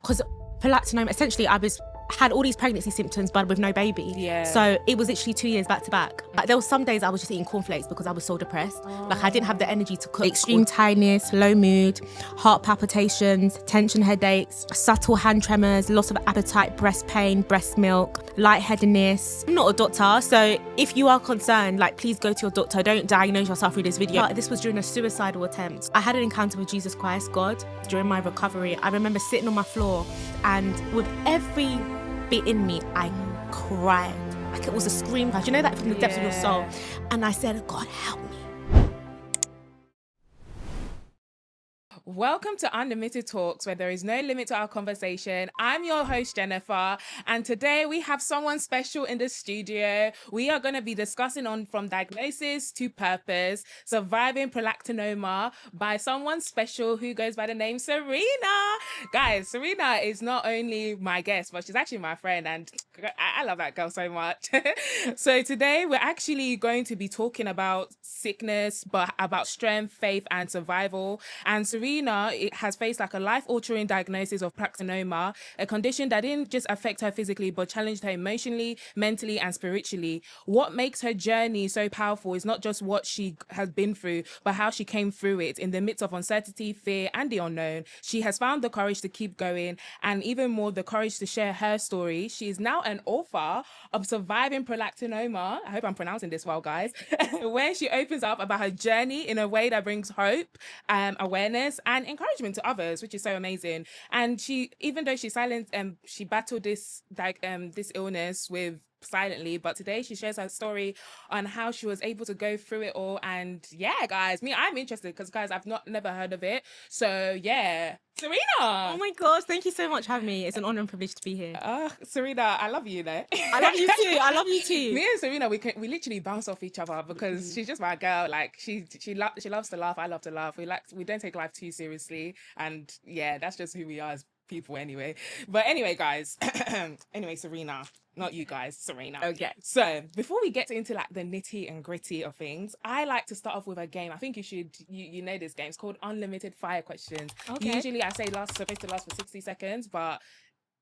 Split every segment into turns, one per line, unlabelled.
because prolactinoma, essentially had all these pregnancy symptoms but with no baby.
Yeah.
So it was literally 2 years back to back. Like, there was some days I was just eating cornflakes because I was so depressed. Like I didn't have the energy to cook. Extreme tiredness, low mood, heart palpitations, tension headaches, subtle hand tremors, loss of appetite, breast pain, breast milk, lightheadedness. I'm not a doctor, so if you are concerned, like please go to your doctor. Don't diagnose yourself through this video. This was during a suicidal attempt. I had an encounter with Jesus Christ, God, during my recovery. I remember sitting on my floor and with every bit in me, I cried. Like it was a scream cry. You know that from the depths of your soul? And I said, God, help me.
Welcome to Unlimited Talks, where there is no limit to our conversation. I'm your host, Jennifer, and today we have someone special in the studio. We are going to be discussing on from diagnosis to purpose, surviving prolactinoma by someone special who goes by the name Serena. Guys, Serena is not only my guest, but she's actually my friend, and I love that girl so much. So today we're actually going to be talking about sickness, but about strength, faith, and survival. And Serena has faced like a life-altering diagnosis of prolactinoma, a condition that didn't just affect her physically, but challenged her emotionally, mentally, and spiritually. What makes her journey so powerful is not just what she has been through, but how she came through it in the midst of uncertainty, fear, and the unknown. She has found the courage to keep going, and even more, the courage to share her story. She is now an author of Surviving Prolactinoma. I hope I'm pronouncing this well, guys. Where she opens up about her journey in a way that brings hope, awareness, and encouragement to others, which is so amazing. And she, even though she's silent, she battled this illness with silently, but today she shares her story on how she was able to go through it all. And yeah, guys, I'm interested because, guys, I've never heard of it. So yeah, Serena.
Oh my gosh, thank you so much for having me. It's an honor and privilege to be here.
Serena, I love you though.
I love you too. I love you too.
Me and Serena, we literally bounce off each other because she's just my girl. Like she loves to laugh. I love to laugh. We don't take life too seriously, and yeah, that's just who we are as people anyway. But anyway, guys. Anyway, Serena. Not you guys, Serena.
Okay.
So before we get into like the nitty and gritty of things, I like to start off with a game. I think you know this game. It's called Unlimited Fire Questions.
Okay.
Usually I say supposed to last for 60 seconds, but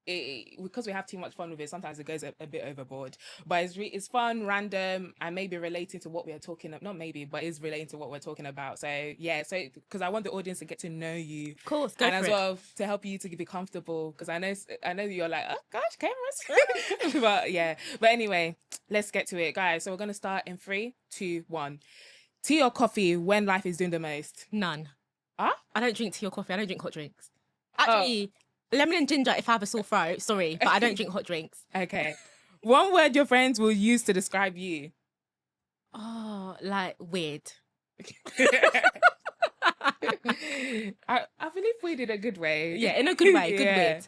because we have too much fun with it, sometimes it goes a bit overboard. But it's fun, random, and maybe relating to what we are talking about. Not maybe, but is relating to what we're talking about. So yeah, because I want the audience to get to know you,
Of course, go
and
for
as
it.
well to help you to be comfortable. Because I know you're like, oh gosh, cameras. But yeah. But anyway, let's get to it, guys. So we're gonna start in 3, 2, 1. Tea or coffee when life is doing the most?
None.
Huh?
I don't drink tea or coffee. I don't drink hot drinks. Actually, lemon and ginger if I have a sore throat. Sorry, but I don't drink hot drinks.
Okay. One word your friends will use to describe you.
Oh, like weird.
I believe we did a good way.
Yeah, in a good way. Good
Yeah.
weird.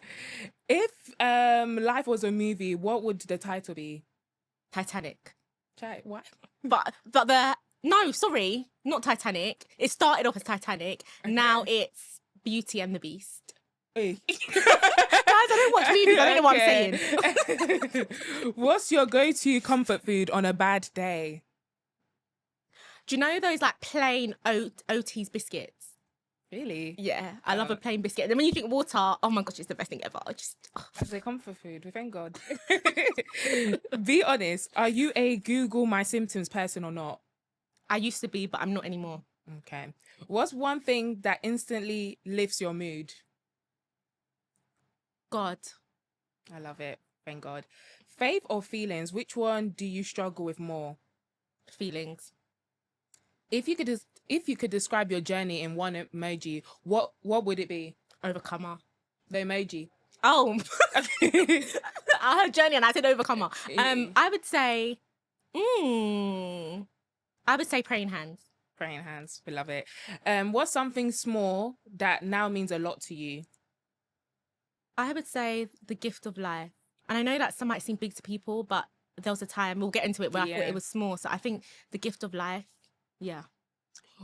If life was a movie, what would the title be?
Titanic.
What?
But no, sorry, not Titanic. It started off as Titanic.
Okay.
Now it's Beauty and the Beast.
Hey.
Guys, I don't watch movies. I don't know what I'm saying.
What's your go-to comfort food on a bad day?
Do you know those like plain Oatie's biscuits?
Really?
Yeah, I love a plain biscuit. And then when you drink water, oh my gosh, it's the best thing ever.
As a comfort food, thank God. Be honest, are you a Google My Symptoms person or not?
I used to be, but I'm not anymore.
Okay. What's one thing that instantly lifts your mood?
God.
I love it. Thank God. Faith or feelings, which one do you struggle with more?
Feelings.
If you could describe your journey in one emoji, what would it be?
Overcomer.
The emoji.
Oh. I heard journey and I said overcomer. I would say praying hands.
Praying hands. We love it. What's something small that now means a lot to you?
I would say the gift of life. And I know that some might seem big to people, but there was a time, we'll get into it, where I thought it was small. So I think the gift of life, yeah.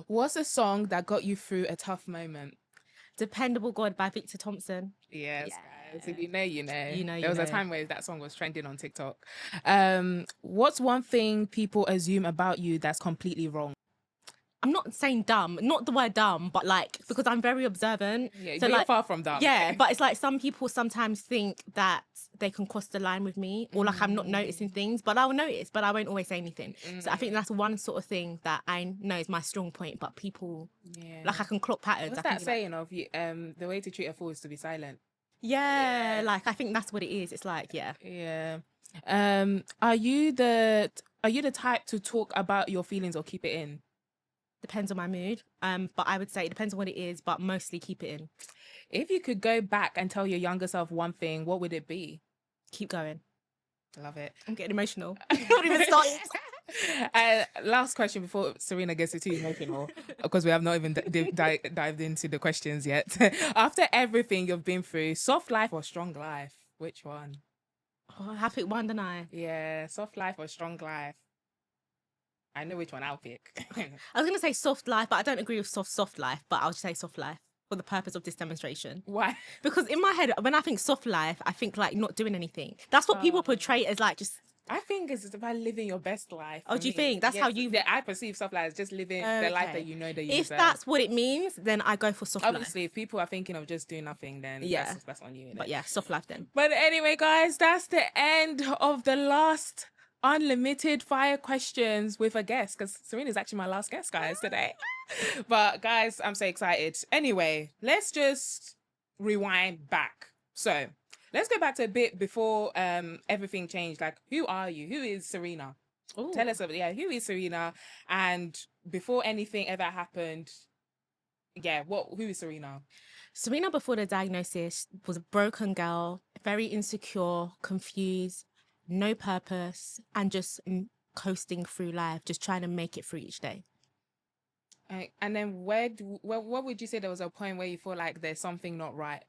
What's a song that got you through a tough moment?
Dependable God by Victor Thompson.
Yes,
Yeah.
guys. If you know, you know.
You know,
there was a time where that song was trending on TikTok. What's one thing people assume about you that's completely wrong?
I'm not saying dumb, not the word dumb, but like, because I'm very observant.
Yeah,
so
you're
like,
far from dumb.
Yeah, but it's like some people sometimes think that they can cross the line with me, or like I'm not noticing things, but I'll notice, but I won't always say anything. So I think that's one sort of thing that I know is my strong point, but people, like I can clock patterns.
What's
I
that
think,
saying of you? The way to treat a fool is to be silent.
Yeah, like I think that's what it is. It's like, yeah.
Yeah. Are you the type to talk about your feelings or keep it in?
Depends on my mood. But I would say it depends on what it is, but mostly keep it in.
If you could go back and tell your younger self one thing, what would it be?
Keep going.
Love it.
I'm getting emotional. Not even started.
Last question before Serena gets too emotional, because we have not even dived into the questions yet. After everything you've been through, soft life or strong life? Which one?
Oh, I pick one, don't I?
Yeah, soft life or strong life? I know which one I'll pick.
I was going to say soft life, but I don't agree with soft life, but I'll just say soft life for the purpose of this demonstration.
Why?
Because in my head, when I think soft life, I think like not doing anything. That's what people portray as like just...
I think it's about living your best life.
Oh, do you think? That's how you...
I perceive soft life as just living the life that you know that you
If
deserve.
that's what it means, then I go for soft life.
Obviously, if people are thinking of just doing nothing, then that's on you.
But yeah, soft life then.
But anyway, guys, that's the end of the last unlimited fire questions with a guest, because Serena's actually my last guest, guys, today. But guys, I'm so excited. Anyway, let's just rewind back. So let's go back to a bit before everything changed. Like, who are you? Who is Serena? Ooh. Tell us about, who is Serena? And before anything ever happened, who is Serena?
Serena, before the diagnosis, was a broken girl, very insecure, confused, no purpose, and just coasting through life, just trying to make it through each day.
And then what would you say there was a point where you feel like there's something not right?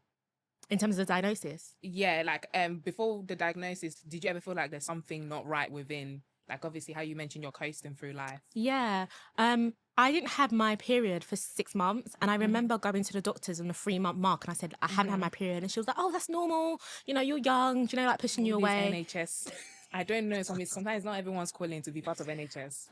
In terms of the diagnosis?
Yeah, like before the diagnosis, did you ever feel like there's something not right within, like obviously how you mentioned you're coasting through life?
Yeah. I didn't have my period for 6 months, and I remember going to the doctors on the 3-month mark, and I said, I haven't had my period, and she was like, oh, that's normal, you know, you're young, you know, like pushing you away.
NHS. I don't know, sometimes not everyone's calling to be part of NHS.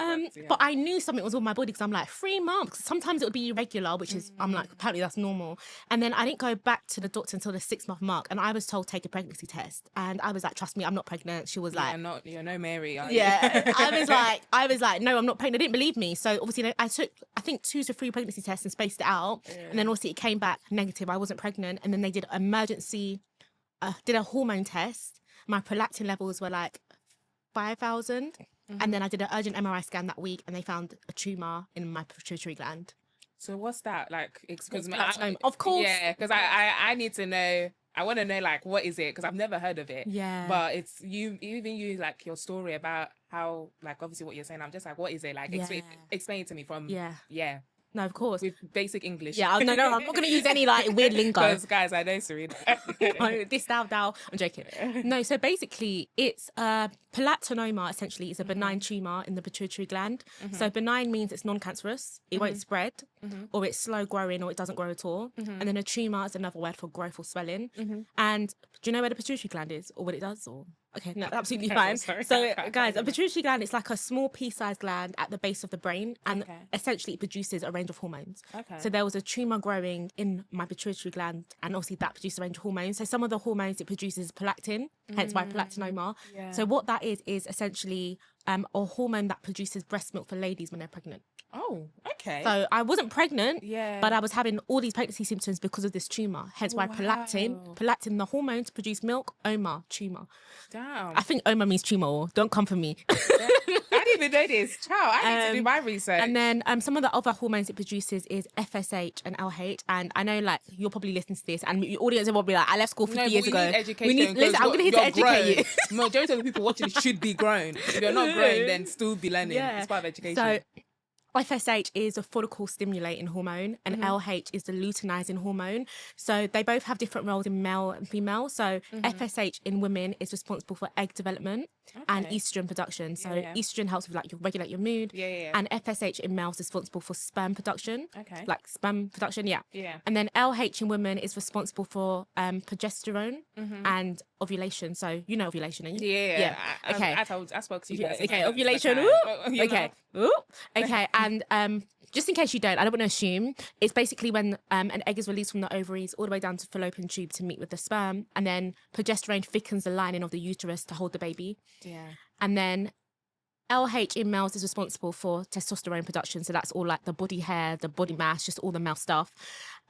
But I knew something was on my body, because I'm like, 3 months. Sometimes it would be irregular, which is, I'm like, apparently that's normal. And then I didn't go back to the doctor until the 6-month mark, and I was told take a pregnancy test. And I was like, trust me, I'm not pregnant. She was like,
you're no Mary, are you?
Yeah. I was like, no, I'm not pregnant. They didn't believe me. So obviously I took, I think 2 to 3 pregnancy tests and spaced it out. Yeah. And then obviously it came back negative. I wasn't pregnant. And then they did did a hormone test. My prolactin levels were like 5,000. And then I did an urgent MRI scan that week, and they found a tumour in my pituitary gland.
So what's that like?
Of course.
Yeah, because I need to know. I want to know, like, what is it? Because I've never heard of it.
Yeah.
But it's you like your story about how, like, obviously what you're saying. I'm just like, what is it? Like, explain it to me from. Yeah.
No, of course.
With basic English.
Yeah, no, I'm not going to use any like weird lingo.
Because guys, I know Serena.
This thou. I'm joking. No, so basically it's Prolactinoma essentially is a benign tumour in the pituitary gland. So benign means it's non-cancerous, it won't spread, or it's slow growing, or it doesn't grow at all. And then a tumour is another word for growth or swelling. And do you know where the pituitary gland is, or what it does? Or okay, no, absolutely fine. So guys, a pituitary gland is like a small pea-sized gland at the base of the brain, and essentially it produces a range of hormones. So there was a tumour growing in my pituitary gland, and obviously that produced a range of hormones. So some of the hormones it produces is prolactin, hence why prolactinoma. So what that is essentially a hormone that produces breast milk for ladies when they're pregnant.
Oh, okay.
So I wasn't pregnant, but I was having all these pregnancy symptoms because of this tumour. Hence why prolactin, the hormone to produce milk, OMA, tumour.
Damn.
I think OMA means tumour. Don't come for me.
I didn't even know this. Ciao, I need to do my research.
And then some of the other hormones it produces is FSH and LH. And I know, like, you're probably listening to this, and your audience will be like, I left school 50 years ago.
Listen,
I'm going to educate you.
Majority of the people watching this should be grown. If you're not grown, then still be learning. It's part of education.
So FSH is a follicle stimulating hormone, and LH is the luteinizing hormone. So they both have different roles in male and female. So FSH in women is responsible for egg development and estrogen production. So estrogen helps with like regulate your mood. And FSH in males is responsible for sperm production. Like sperm production, And then LH in women is responsible for progesterone and ovulation. So you know ovulation, don't you?
I spoke to you guys.
Okay, ovulation. Okay. And just in case you don't, I don't want to assume, it's basically when an egg is released from the ovaries all the way down to fallopian tube to meet with the sperm, and then progesterone thickens the lining of the uterus to hold the baby.
Yeah.
And then LH in males is responsible for testosterone production. So that's all like the body hair, the body mass, just all the male stuff.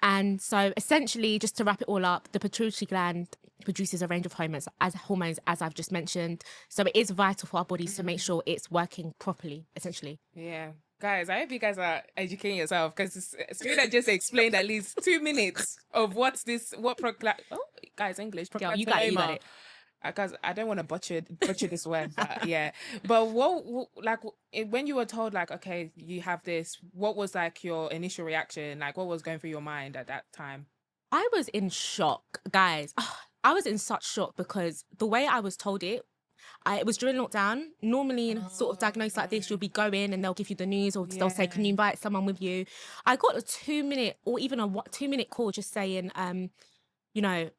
And so essentially, just to wrap it all up, the pituitary gland produces a range of hormones, as I've just mentioned. So it is vital for our bodies to make sure it's working properly, essentially.
Yeah. Guys, I hope you guys are educating yourself, because Serena just explained at least 2 minutes of guys, English.
Yeah, you got it.
Because I don't want to butcher this word, but yeah. But what like when you were told like, okay, you have this, what was like your initial reaction? Like, what was going through your mind at that time?
I was in shock, guys. I was in such shock because the way I was told it was during lockdown. Normally in sort of diagnosis like this, you'll be going and they'll give you the news, or they'll say, can you invite someone with you? I got a 2-minute or even a 2-minute call just saying, you know,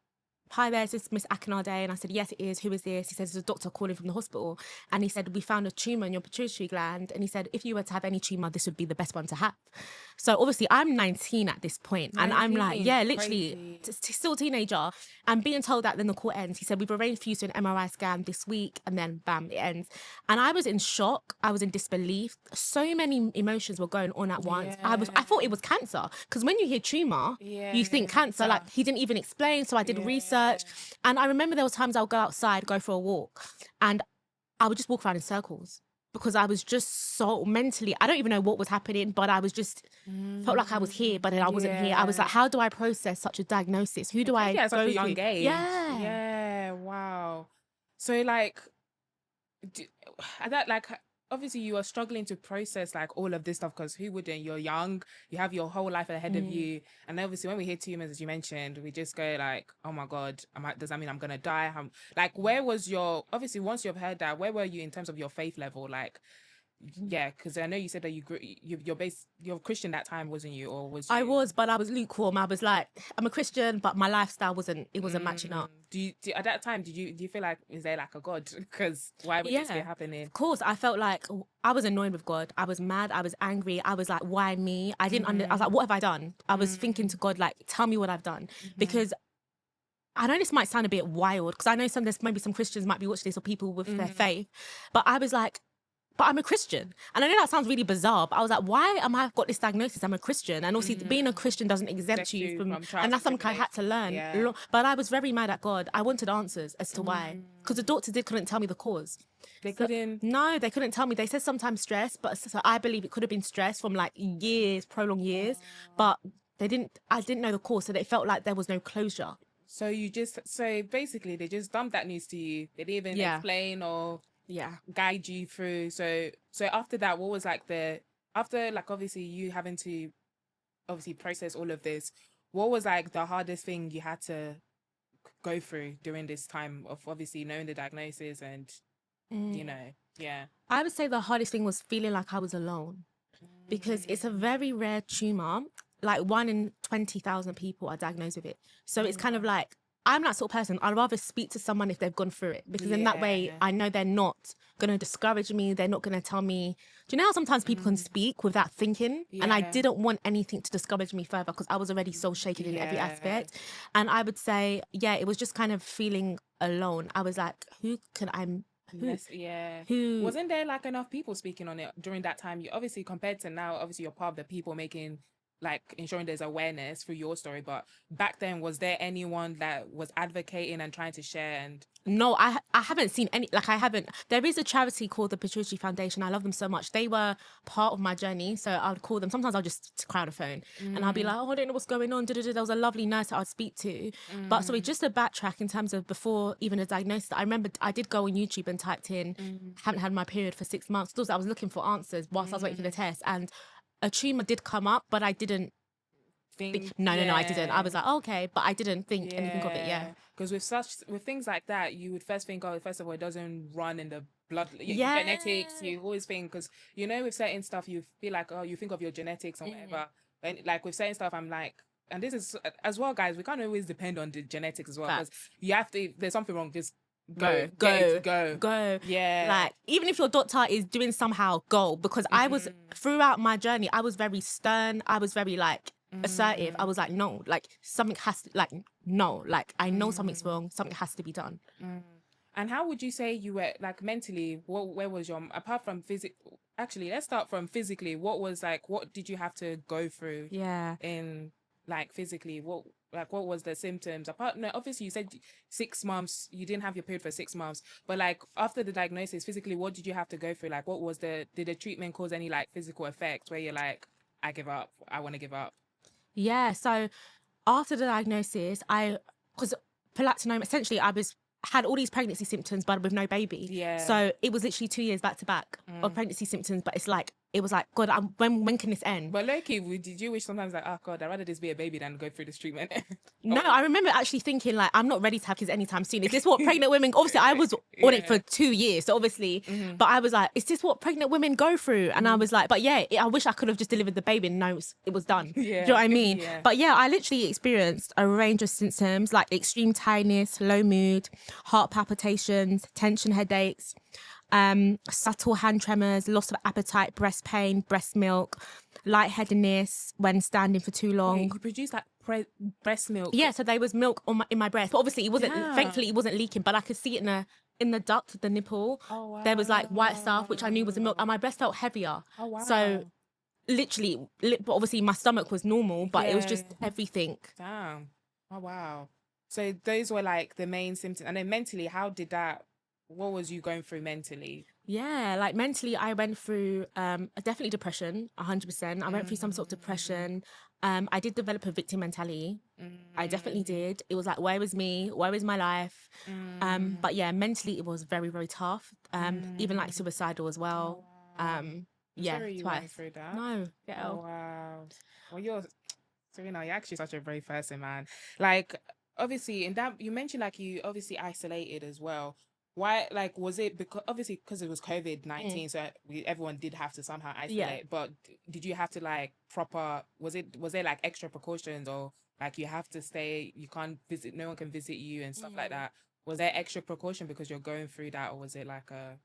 hi there, is this Miss Akinade? And I said, yes, it is. Who is this? He says, there's a doctor calling from the hospital. And he said, we found a tumour in your pituitary gland. And he said, if you were to have any tumour, this would be the best one to have. So obviously I'm 19 at this point. 19, and I'm like, yeah, literally still a teenager. And being told that, then the call ends. He said, we've arranged for you to an MRI scan this week. And then bam, it ends. And I was in shock. I was in disbelief. So many emotions were going on at once. I thought it was cancer. Because when you hear tumour, you think cancer. Like, he didn't even explain. So I did research. And I remember there was times I would go outside, go for a walk, and I would just walk around in circles because I was just so mentally, I don't even know what was happening, but I was just felt like I was here, but then I wasn't here. I was like, how do I process such a diagnosis? Who do I go
at such a
to?
young age?
Yeah.
Wow. So like, obviously you are struggling to process like all of this stuff, because who wouldn't? You're young, you have your whole life ahead of you, and obviously when we hear tumors, as you mentioned, we just go like, oh my god, does that mean I'm gonna die? Like, where was your, obviously once you've heard that, where were you in terms of your faith level? Like, yeah, because I know you said that you're Christian that time, wasn't you? Or was you?
I was, but I was lukewarm. I was like, I'm a Christian, but my lifestyle wasn't matching up.
Do you at that time, do you feel like, is there like a God? Because why would this be happening?
Of course, I felt like I was annoyed with God. I was mad. I was angry. I was like, why me? I didn't I was like, what have I done? I was thinking to God, like, tell me what I've done. Because I know this might sound a bit wild, because I know there's maybe some Christians might be watching this, or people with their faith, but I was like, but I'm a Christian. And I know that sounds really bizarre, but I was like, why am I got this diagnosis? I'm a Christian. And also being a Christian doesn't exempt you from and that's something I had to learn. Yeah. But I was very mad at God. I wanted answers as to why. Because the doctors couldn't tell me the cause.
They couldn't?
No, they couldn't tell me. They said sometimes stress, but so I believe it could have been stress from like years, prolonged years. But I didn't know the cause, so they felt like there was no closure.
So basically they just dumped that news to you. They didn't even explain or guide you through. So after that, what was like after obviously you having to obviously process all of this, what was like the hardest thing you had to go through during this time of obviously knowing the diagnosis and you know?
I would say the hardest thing was feeling like I was alone, because it's a very rare tumor. Like 1 in 20,000 people are diagnosed with it. So it's kind of like, I'm that sort of person. I'd rather speak to someone if they've gone through it, because in that way, I know they're not going to discourage me. They're not going to tell me. Do you know how sometimes people can speak without thinking? And I didn't want anything to discourage me further, because I was already so shaken in every aspect. And I would say, it was just kind of feeling alone. I was like, who
wasn't there like enough people speaking on it during that time? You obviously, compared to now, obviously you're part of the people making, like, ensuring there's awareness through your story, but back then, was there anyone that was advocating and trying to share? And
no, I haven't seen any. Like, I haven't. There is a charity called the Pituitary Foundation. I love them so much. They were part of my journey, so I would call them. Sometimes I'll just cry on the phone and I'll be like, oh, I don't know what's going on. There was a lovely nurse that I'd speak to. But so just to backtrack in terms of before even a diagnosis, I remember I did go on YouTube and typed in, haven't had my period for 6 months. I was looking for answers whilst I was waiting for the test, and a tumour did come up, but I didn't think. No, I didn't. I was like, okay, but I didn't think anything of it.
Because with things like that, you would first think, oh, first of all, it doesn't run in the blood, genetics. You always think, because with certain stuff, you feel like, oh, you think of your genetics and whatever. And like with certain stuff, I'm like, and this is as well, guys, we can't always depend on the genetics as well, because you have to. If there's something wrong, just Go. Yeah.
Like, even if your doctor is doing somehow, go. Because I was, throughout my journey, I was very stern. I was very, like, assertive. I was like, no, like, something has to, like, no. Like, I know something's wrong. Something has to be done.
And how would you say you were, like, mentally, where was your, apart from actually, let's start from physically. What did you have to go through?
Yeah.
In, like, physically, what was the symptoms? No, obviously you said 6 months, you didn't have your period for 6 months, but like after the diagnosis, physically, what did you have to go through? Like, did the treatment cause any like physical effect where you're like, I give up, I want to give up?
Yeah. So after the diagnosis, because prolactinoma, essentially had all these pregnancy symptoms, but with no baby.
Yeah.
So it was literally 2 years back to back of pregnancy symptoms. But it was like, God, when can this end?
But low-key, did you wish sometimes like, oh God, I'd rather this be a baby than go through this treatment?
No, I remember actually thinking like, I'm not ready to have kids anytime soon. Is this what pregnant women, obviously I was on it for 2 years, so obviously, but I was like, is this what pregnant women go through? And I was like, but yeah, I wish I could have just delivered the baby and no, it was done.
Yeah.
Do you know what I mean?
Yeah.
But yeah, I literally experienced a range of symptoms like extreme tiredness, low mood, heart palpitations, tension headaches, subtle hand tremors, loss of appetite, breast pain, breast milk, lightheadedness when standing for too long.
Wait, you produced like breast milk?
Yeah, so there was milk in my breast, but obviously it wasn't.
Yeah.
Thankfully, it wasn't leaking, but I could see it in the duct of the nipple.
Oh, wow.
There was like white stuff, which I knew was the milk, and my breast felt heavier.
Oh, wow.
So literally, but obviously my stomach was normal, but it was just everything.
Damn. Oh, wow. So those were like the main symptoms. And then mentally, what was you going through mentally?
Yeah, like mentally, I went through definitely depression, 100%. I went through some sort of depression. I did develop a victim mentality. I definitely did. It was like, where was me? Where is my life? But yeah, mentally, it was very, very tough. Even like suicidal as well. Yeah,
Sorry you
twice.
went through that.
No,
Oh, wow. Well, Serena, you're actually such a brave person, man. Like, obviously, in that, you mentioned like you obviously isolated as well. Why, like, was it because it was COVID-19, so everyone did have to somehow isolate,
Yeah.
but did you have to like was there like extra precautions, or like you have to stay, you can't visit, no one can visit you and stuff like that? Was there extra precaution because you're going through that, or was it like a...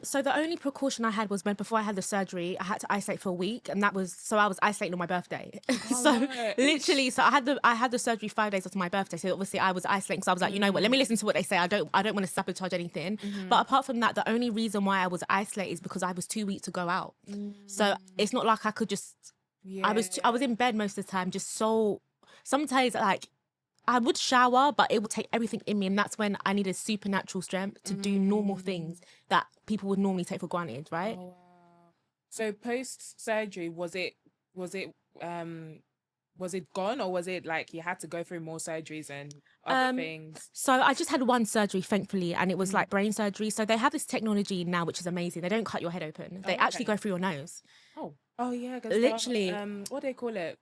So the only precaution I had was before I had the surgery, I had to isolate for a week, and I was isolating on my birthday. Literally, so I had the surgery 5 days after my birthday. So obviously I was isolating, so I was like, you know what, let me listen to what they say. I don't want to sabotage anything. But apart from that, the only reason why I was isolated is because I was too weak to go out. So it's not like I could just.
Yeah.
I was in bed most of the time, just so. Sometimes like I would shower, but it would take everything in me, and that's when I needed supernatural strength to do normal things that people would normally take for granted, right?
Oh, wow. So post surgery, was it gone, or was it like you had to go through more surgeries and other things?
So I just had one surgery, thankfully, and it was like brain surgery. So they have this technology now, which is amazing. They don't cut your head open. They actually go through your nose.
Oh yeah,
literally.
What do they call it?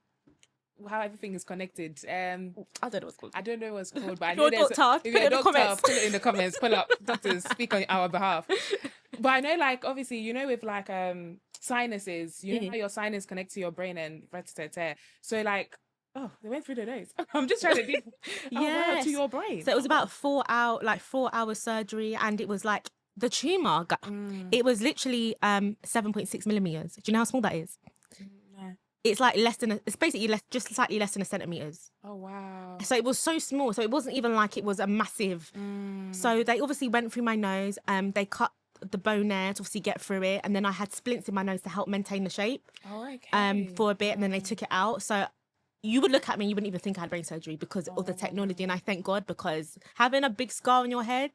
How everything is connected.
I don't know what's called.
I don't know what's called, but I
If
know
you're a doctor,
if you're a
put it in the
doctor,
comments.
put it in the comments. Pull up, doctors, speak on our behalf. But I know, like, obviously, you know, with like sinuses, you know how your sinus connect to your brain and so like, oh, they went through the nose. I'm just trying to think. Wow, to your brain.
So it was about 4 hour surgery, and it was like the tumor. It was literally 7.6 millimeters. Do you know how small that is?
No.
It's like it's basically just slightly less than a centimeters.
Oh wow.
So it was so small. So it wasn't even like it was a massive. So they obviously went through my nose. They cut the bone there to obviously get through it, and then I had splints in my nose to help maintain the shape.
Oh, okay.
For a bit, and then they took it out. So you would look at me, you wouldn't even think I had brain surgery because of the technology, and I thank God, because having a big scar on your head.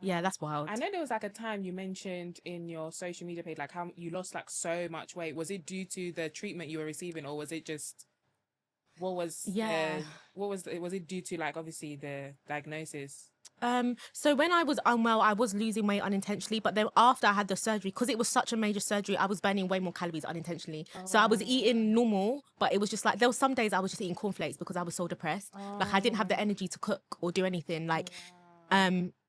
Yeah, that's wild.
I know there was like a time you mentioned in your social media page, like how you lost like so much weight. Was it due to the treatment you were receiving, or was it just, was it due to like obviously the diagnosis?
So when I was unwell, I was losing weight unintentionally, but then after I had the surgery, because it was such a major surgery, I was burning way more calories unintentionally. So I was eating normal, but it was just like, there were some days I was just eating cornflakes because I was so depressed. Like I didn't have the energy to cook or do anything. Like,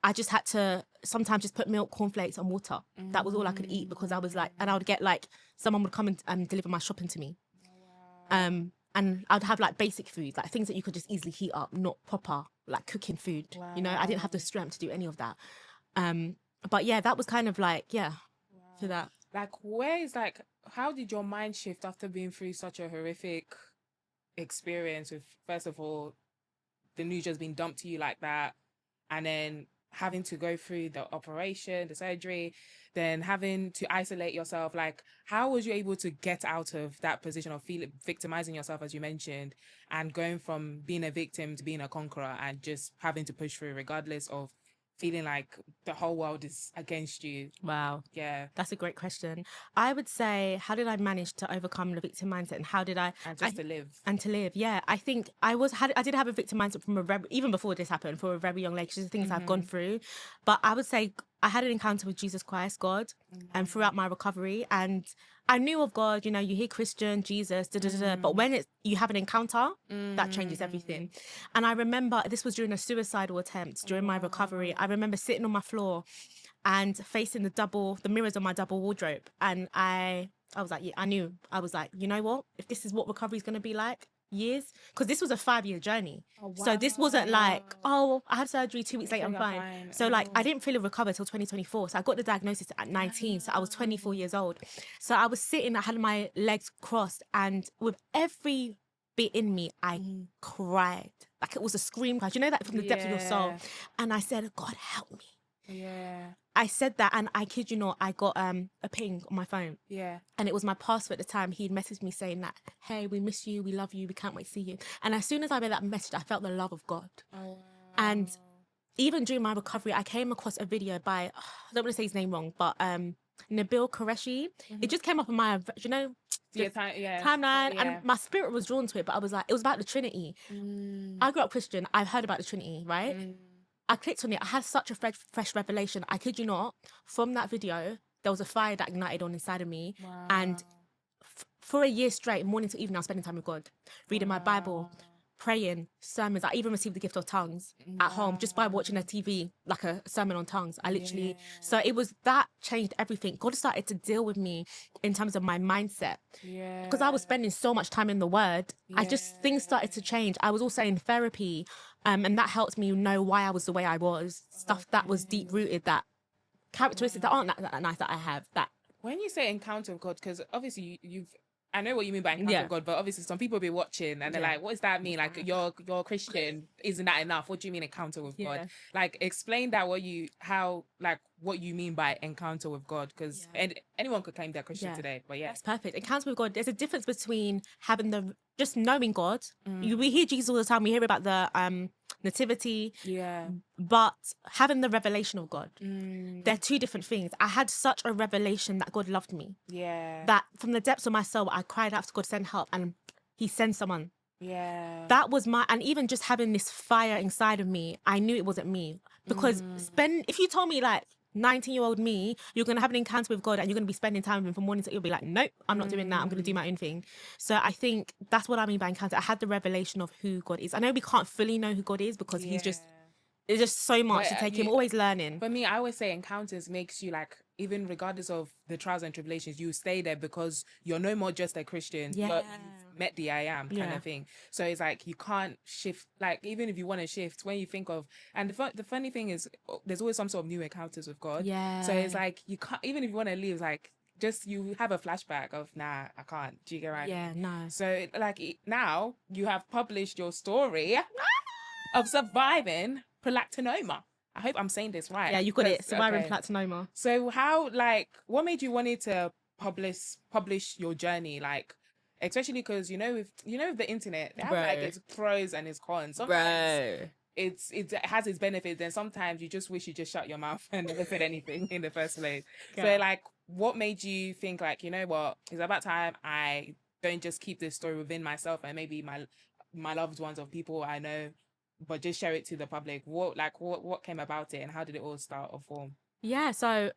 I just had to sometimes just put milk, cornflakes and water. That was all I could eat, because I was like, and I would get like, someone would come and deliver my shopping to me. And I'd have like basic foods, like things that you could just easily heat up, not proper like cooking food.
Wow.
You know, I didn't have the strength to do any of that. But yeah, that was kind of like, for that.
Like, where is like, how did your mind shift after being through such a horrific experience with, first of all, the news just being dumped to you like that, and then having to go through the operation, the surgery, then having to isolate yourself? Like, how was you able to get out of that position of victimizing yourself, as you mentioned, and going from being a victim to being a conqueror and just having to push through regardless of feeling like the whole world is against you?
Wow.
Yeah.
That's a great question. I would say, how did I manage to overcome the victim mindset, and how did I...
And just to live.
And to live, yeah. I think I did have a victim mindset from even before this happened, for a very young age, just the things I've gone through. But I would say I had an encounter with Jesus Christ, God, and throughout my recovery. And I knew of God, you know, you hear Christian, Jesus, but when you have an encounter, that changes everything. And I remember this was during a suicidal attempt during my recovery. I remember sitting on my floor and facing the mirrors on my double wardrobe. And I was like, I was like, you know what? If this is what recovery is going to be like, years, because this was a 5-year journey. Oh, wow. So this wasn't like, I had surgery 2 weeks later, I'm fine. So like, I didn't fully recover till 2024. So I got the diagnosis at 19. So I was 24 years old. So I was sitting, I had my legs crossed, and with every bit in me, I cried. Like it was a scream cry. You know that from the depths of your soul. And I said, God, help me.
Yeah.
I said that, and I kid you not, I got a ping on my phone.
Yeah. And
it was my pastor at the time. He'd messaged me saying that, hey, we miss you, we love you, we can't wait to see you. And as soon as I read that message, I felt the love of God. Oh, wow. And even during my recovery, I came across a video by, I don't want to say his name wrong, but Nabil Qureshi. It just came up on my, timeline, and my spirit was drawn to it, but I was like, it was about the Trinity. I grew up Christian. I've heard about the Trinity, right? I clicked on it. I had such a fresh revelation. I kid you not. From that video, there was a fire that ignited on inside of me. Wow. And for a year straight, morning to evening, I was spending time with God, reading my Bible, praying, sermons. I even received the gift of tongues at home just by watching a TV, like a sermon on tongues. I literally, so it was that changed everything. God started to deal with me in terms of my mindset. Because I was spending so much time in the Word, things started to change. I was also in therapy, and that helped me know why I was the way I was. Stuff that was deep rooted, that characteristics that aren't that nice that I have. That
when you say encounter of God, because obviously I know what you mean by encounter of God, but obviously some people be watching and they're like, what does that mean? Like, you're Christian, isn't that enough? What do you mean encounter with God? Like, explain that, what you mean by encounter with God, because anyone could claim they're Christian today, but that's
perfect. Encounter with God, there's a difference between having just knowing God. We hear Jesus all the time, we hear about the nativity, but having the revelation of God, they're two different things. I had such a revelation that God loved me, that from the depths of my soul I cried out to God, send help, and he sent someone. That was and even just having this fire inside of me, I knew it wasn't me, because if you told me like 19-year-old me, you're going to have an encounter with God and you're going to be spending time with him from morning to, you'll be like, nope, I'm not doing that. I'm going to do my own thing. So I think that's what I mean by encounter. I had the revelation of who God is. I know we can't fully know who God is, because there's just so much to take in. We're always learning.
For me, I always say encounters makes you, like, even regardless of the trials and tribulations, you stay there because you're no more just a Christian, but you've met the I am kind of thing. So it's like, you can't shift. Like, even if you want to shift, when you think of, and the funny thing is, there's always some sort of new encounters with God. So it's like, you can't, even if you want to leave, like, just you have a flashback of, nah, I can't. Do you get right?
Yeah, no.
So like, now you have published your story of surviving Prolactinoma. I hope I'm saying this right.
Yeah, you got it. Surviving Prolactinoma.
So how, like, what made you wanted to publish your journey? Like, especially because, with the internet, they have like its pros and its cons. Sometimes it has its benefits, and sometimes you just wish you just shut your mouth and never said anything in the first place. So like, what made you think like, you know what, it's about time I don't just keep this story within myself and maybe my loved ones, of people I know, but just share it to the public? What came about it, and how did it all start or form?
Yeah, so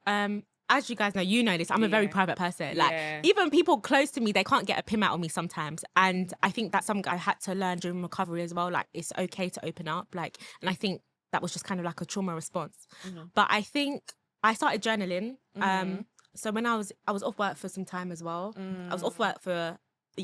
as you guys know, this, I'm a very private person. Like, even people close to me, they can't get a pin out on me sometimes. And I think that's something I had to learn during recovery as well. Like, it's okay to open up. Like, and I think that was just kind of like a trauma response. But I think I started journaling. So when I was off work for some time as well. I was off work for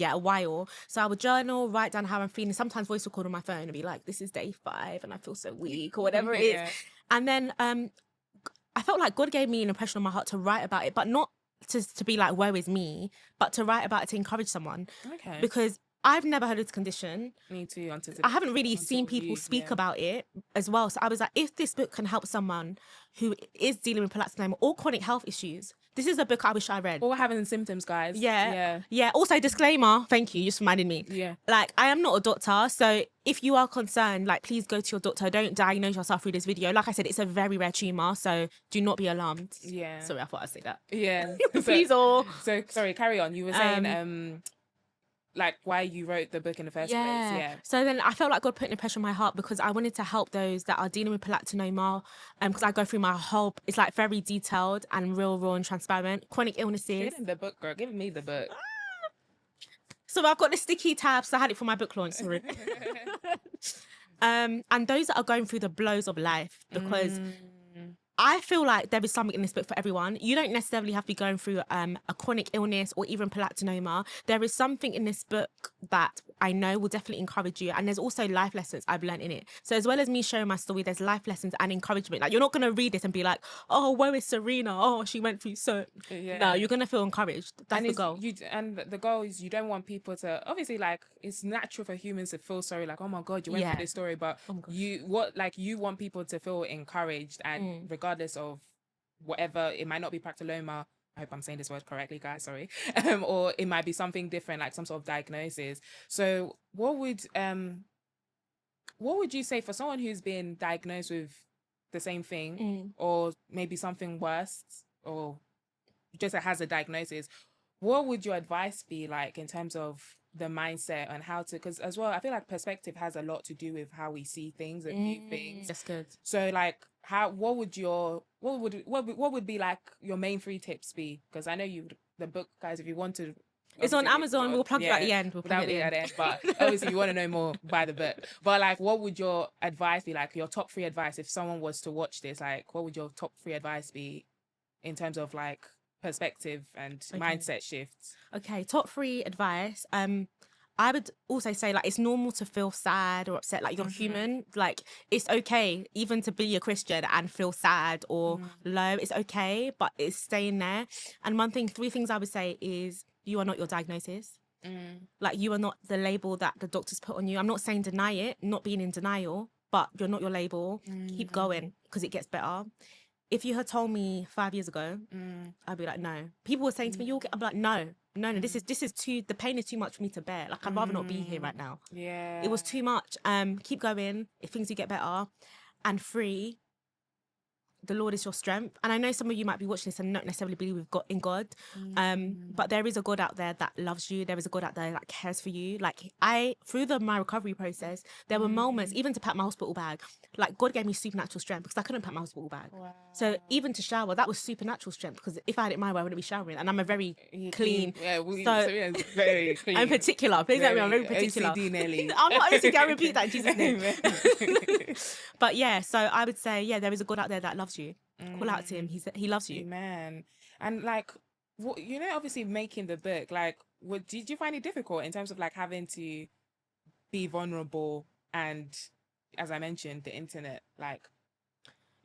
a while. So I would journal, write down how I'm feeling, sometimes voice record on my phone and be like, this is day 5 and I feel so weak or whatever it is. And then I felt like God gave me an impression on my heart to write about it, but not to be like, woe is me, but to write about it to encourage someone.
Okay.
Because I've never heard of this condition.
Me too.
I haven't really seen people speak about it as well. So I was like, if this book can help someone who is dealing with prolactinoma or chronic health issues, this is a book I wish I read.
Or having symptoms, guys.
Yeah. Also, disclaimer. Thank you. You just reminded me.
Yeah.
Like, I am not a doctor. So if you are concerned, like, please go to your doctor. Don't diagnose yourself through this video. Like I said, it's a very rare tumour. So do not be alarmed.
Yeah.
Sorry, I thought I'd say that.
Yeah.
Please all.
So, sorry, carry on. You were saying, like why you wrote the book in the first place. Yeah.
So then I felt like God put an impression on my heart because I wanted to help those that are dealing with prolactinoma. Because I go through my whole, it's like very detailed and real, raw and transparent. Chronic illnesses.
Give the book, girl. Give me the book.
So I've got the sticky tabs. I had it for my book launch. Sorry. And those that are going through the blows of life, because I feel like there is something in this book for everyone. You don't necessarily have to be going through a chronic illness or even prolactinoma. There is something in this book that I know will definitely encourage you. And there's also life lessons I've learned in it. So as well as me sharing my story, there's life lessons and encouragement. Like, you're not going to read this and be like, oh, woe is Serena. Oh, she went through so...
Yeah.
No, you're going to feel encouraged. That's the goal.
And the goal is you don't want people to... Obviously, like, it's natural for humans to feel sorry. Like, oh my God, you went through this story. But you want people to feel encouraged and regardless of whatever, it might not be prolactinoma. I hope I'm saying this word correctly, guys, sorry. Or it might be something different, like some sort of diagnosis. So what would you say for someone who's been diagnosed with the same thing or maybe something worse or just has a diagnosis? What would your advice be like in terms of the mindset and how to, because as well, I feel like perspective has a lot to do with how we see things and view things.
That's good.
So like, what would be like your main 3 tips be? Because I know the book, guys, if you want to,
it's on Amazon. We'll plug it at the end.
At the end. But obviously, you want to know more, buy the book. But like, what would your advice be? Like your top 3 advice if someone was to watch this? Like, what would your top 3 advice be in terms of like perspective and mindset shifts?
Okay, top 3 advice. I would also say, like, it's normal to feel sad or upset. Like, you're human. Like, it's okay even to be a Christian and feel sad or low. It's okay, but it's staying there. And 3 things I would say is you are not your diagnosis. Like, you are not the label that the doctors put on you. I'm not saying deny it, not being in denial, but you're not your label. Keep going because it gets better. If you had told me 5 years ago, I'd be like, no. People were saying to me, I'd be like, no, this is too, the pain is too much for me to bear. Like, I'd rather not be here right now.
Yeah.
It was too much. Keep going. If things do get better. And 3, the Lord is your strength. And I know some of you might be watching this and not necessarily believe in God. But there is a God out there that loves you. There is a God out there that cares for you. Like, through my recovery process, there were moments, even to pack my hospital bag, like, God gave me supernatural strength because I couldn't pack my hospital bag. Wow. So even to shower, that was supernatural strength because if I had it my way, I wouldn't be showering. And I'm a very clean.
Yeah, very clean.
I'm particular. Please let me, I'm very particular.
OCD nearly.
I'm not OCD, I repeat that in Jesus' name. But yeah, so I would say, yeah, there is a God out there that loves you. Call out to him. He loves you.
Amen. And like, obviously making the book, like, did you find it difficult in terms of like having to be vulnerable and, as I mentioned, the internet, like?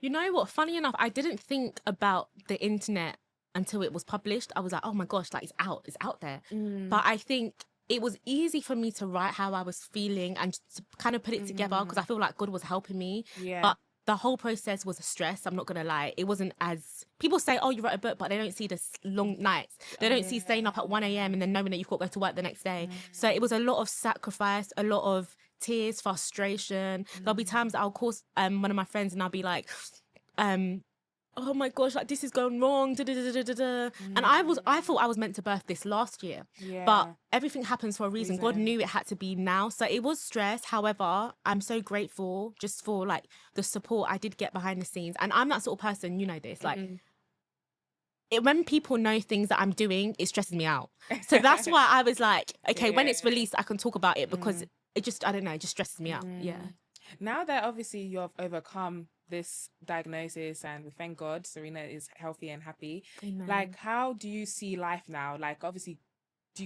You know what? Funny enough, I didn't think about the internet until it was published. I was like, oh my gosh, like, it's out there. But I think it was easy for me to write how I was feeling and to kind of put it together because I feel like God was helping me. Yeah. But the whole process was a stress. I'm not going to lie. It wasn't as... People say, oh, you wrote a book, but they don't see the long nights. They don't see staying up at 1 a.m. and then knowing that you've got to go to work the next day. So it was a lot of sacrifice, a lot of tears, frustration. There'll be times that I'll call one of my friends and I'll be like... oh my gosh, like, this is going wrong. And I thought I was meant to birth this last year. Yeah. But everything happens for a reason. God knew it had to be now. So it was stress. However, I'm so grateful just for like the support I did get behind the scenes. And I'm that sort of person, you know this, like when people know things that I'm doing, it stresses me out. So that's why I was like, okay, when it's released, I can talk about it because it just, I don't know, it just stresses me out. Yeah.
Now that obviously you've overcome this diagnosis and we thank God Serena is healthy and happy.
Amen.
Like, how do you see life now? Like, obviously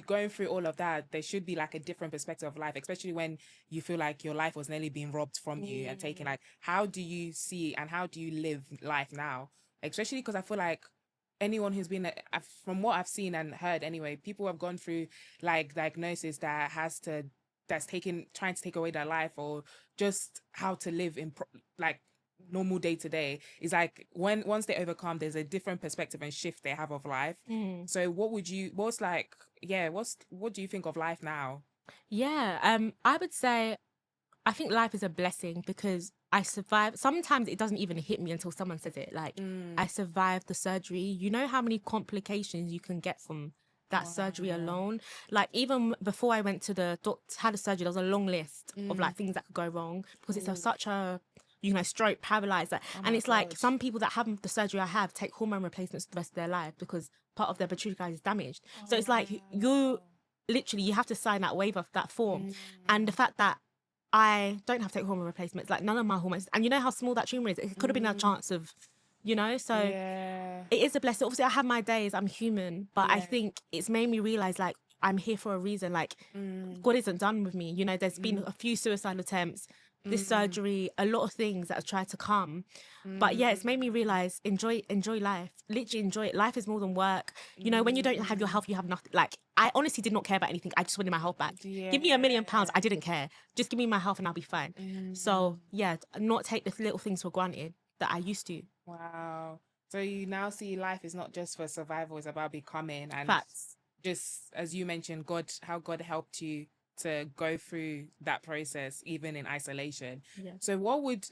going through all of that, there should be like a different perspective of life, especially when you feel like your life was nearly being robbed from you and taken. Like, how do you see and how do you live life now? Especially because I feel like anyone who's been, from what I've seen and heard anyway, people have gone through like diagnosis that's trying to take away their life, or just how to live in like normal day to day, is like once they overcome, there's a different perspective and shift they have of life. So what do you think of life now?
I would say I think life is a blessing because I survived. Sometimes it doesn't even hit me until someone says it. Like, I survived the surgery. You know how many complications you can get from that surgery alone? Like, even before I went to the doctor, had a surgery, there was a long list of like things that could go wrong because it's such a, stroke, paralyzed. And it's like some people that have the surgery I have take hormone replacements for the rest of their life because part of their pituitary gland is damaged. So it's like you have to sign that waiver, that form. And the fact that I don't have to take hormone replacements, like none of my hormones, and you know how small that tumor is, it could have been a chance of, so it is a blessing. Obviously I have my days, I'm human, but I think it's made me realize like I'm here for a reason. Like God isn't done with me. There's been a few suicide attempts, this surgery, a lot of things that have tried to come. But yeah, it's made me realize, enjoy life. Literally enjoy it. Life is more than work. When you don't have your health, you have nothing. Like, I honestly did not care about anything. I just wanted my health back. Give me £1 million. I didn't care. Just give me my health and I'll be fine. So yeah, not take the little things for granted that I used to.
Wow. So you now see life is not just for survival, it's about becoming. And
facts.
Just as you mentioned, how God helped you to go through that process, even in isolation. So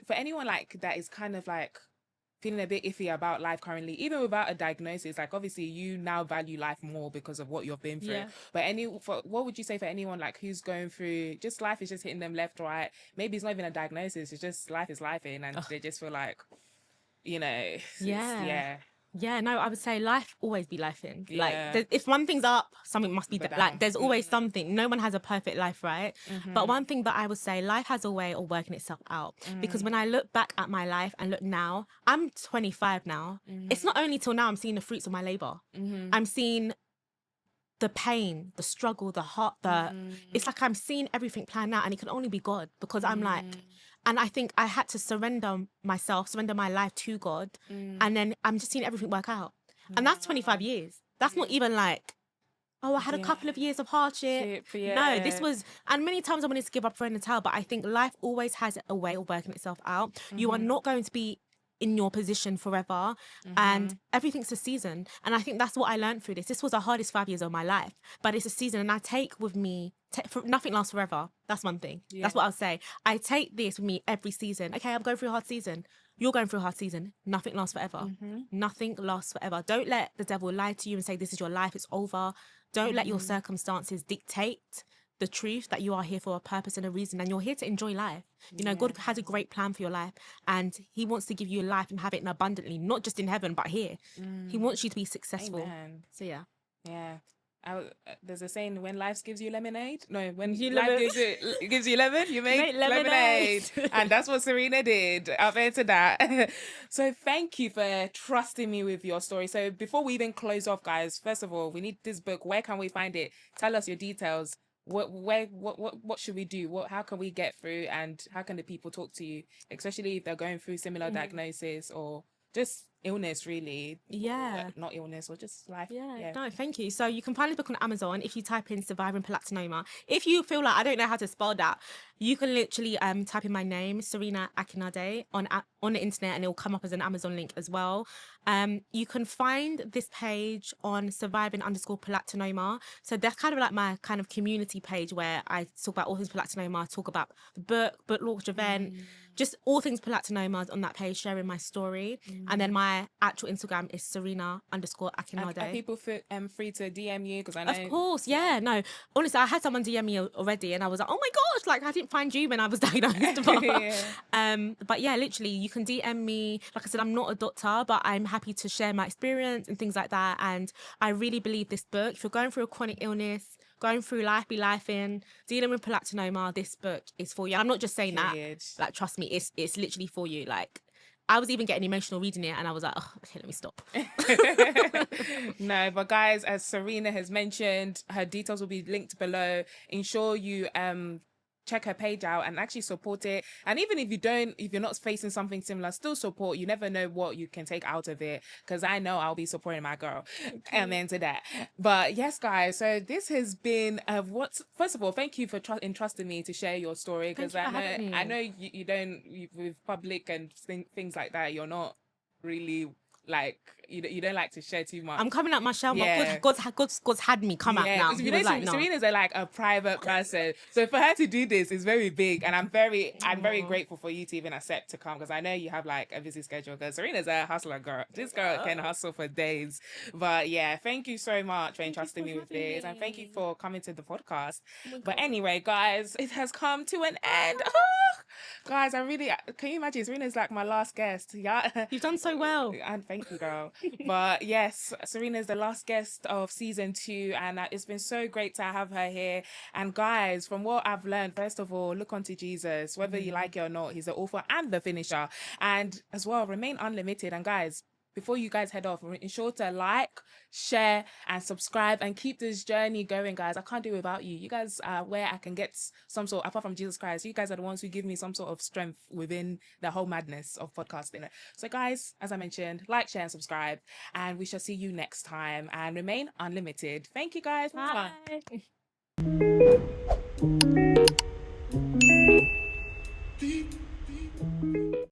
for anyone like that is kind of like feeling a bit iffy about life currently, even without a diagnosis, like obviously you now value life more because of what you've been through. But what would you say for anyone like who's going through just life is just hitting them left, right? Maybe it's not even a diagnosis, it's just life is life in, and they just feel like,
No, I would say life always be life in. Like, if one thing's up, something must be down. Like, there's always something. No one has a perfect life, right? But one thing that I would say, life has a way of working itself out. Because when I look back at my life and look now, I'm 25 now. It's not only till now I'm seeing the fruits of my labor. I'm seeing the pain, the struggle, the heart, it's like I'm seeing everything planned out, and it can only be God, because I'm like, and I think I had to surrender my life to God, and then I'm just seeing everything work out. And that's 25 years. That's not even like, I had a couple of years of hardship. No, this was, and many times I wanted to give up, throwing the towel, but I think life always has a way of working itself out. You are not going to be in your position forever, and everything's a season. And I think that's what I learned through this. This was the hardest 5 years of my life, but it's a season, and I take with me, nothing lasts forever. That's one thing. That's what I'll say. I take this with me every season. Okay, I'm going through a hard season. You're going through a hard season. Nothing lasts forever. Nothing lasts forever. Don't let the devil lie to you and say, this is your life, it's over. Don't let your circumstances dictate the truth that you are here for a purpose and a reason, and you're here to enjoy life. God has a great plan for your life, and he wants to give you life and have it in abundantly, not just in heaven, but here. He wants you to be successful.
Amen.
So
yeah. There's a saying, when life gives you lemonade, no, when life gives you lemon, you make lemonade. And that's what Serena did. I've entered that. So thank you for trusting me with your story. So before we even close off, guys, first of all, we need this book. Where can we find it? Tell us your details. What should we do? How can we get through, and how can the people talk to you, especially if they're going through similar diagnosis or just illness, really? Not illness, or just life.
No, thank you. So you can find the book on Amazon if you type in Surviving Prolactinoma. If you feel like I don't know how to spell that, you can literally type in my name, Serena Akinade, on the internet, and it will come up as an Amazon link as well. You can find this page on surviving_prolactinoma. So that's kind of like my kind of community page where I talk about all things prolactinoma, talk about the book launch event, just all things prolactinoma on that page, sharing my story. And then my actual Instagram is Serena_Akinade.
Are people free to DM you? Because I know.
Of course, yeah. No, honestly, I had someone DM me already, and I was like, oh my gosh, like I didn't find you when I was diagnosed. But yeah, literally, you can DM me. Like I said, I'm not a doctor, but I'm happy to share my experience and things like that. And I really believe this book, if you're going through a chronic illness, going through life, be life in, dealing with prolactinoma, this book is for you. I'm not just saying that. Like, trust me, it's literally for you. Like, I was even getting emotional reading it, and I was like, oh, okay, let me stop.
No, but guys, as Serena has mentioned, her details will be linked below. Ensure you check her page out and actually support it. And even if you're not facing something similar, still support. You never know what you can take out of it, because I know I'll be supporting my girl. Amen to that. But yes, guys, so this has been first of all, thank you for entrusting me to share your story, because I know you don't with public and things like that, you're not really like, you don't like to share too much.
I'm coming out my shell,
Yeah.
but God's had me come out now.
Because Serena's like a private person, so for her to do this is very big, and I'm very grateful for you to even accept to come, because I know you have like a busy schedule, because Serena's a hustler girl. This girl can hustle for days. But yeah, thank you so much for entrusting me with this, and thank you for coming to the podcast. But anyway, guys, it has come to an end. Guys, can you imagine? Serena's like my last guest. Yeah,
You've done so well.
And thank you, girl. But yes, Serena is the last guest of season 2, and it's been so great to have her here. And guys, from what I've learned, first of all, look unto Jesus, whether you like it or not. He's the author and the finisher. And as well, remain unlimited. And guys, before you guys head off, ensure to like, share, and subscribe, and keep this journey going, guys. I can't do it without you. You guys are where I can get some sort, apart from Jesus Christ, you guys are the ones who give me some sort of strength within the whole madness of podcasting. So guys, as I mentioned, like, share, and subscribe, and we shall see you next time, and remain unlimited. Thank you, guys.
Bye.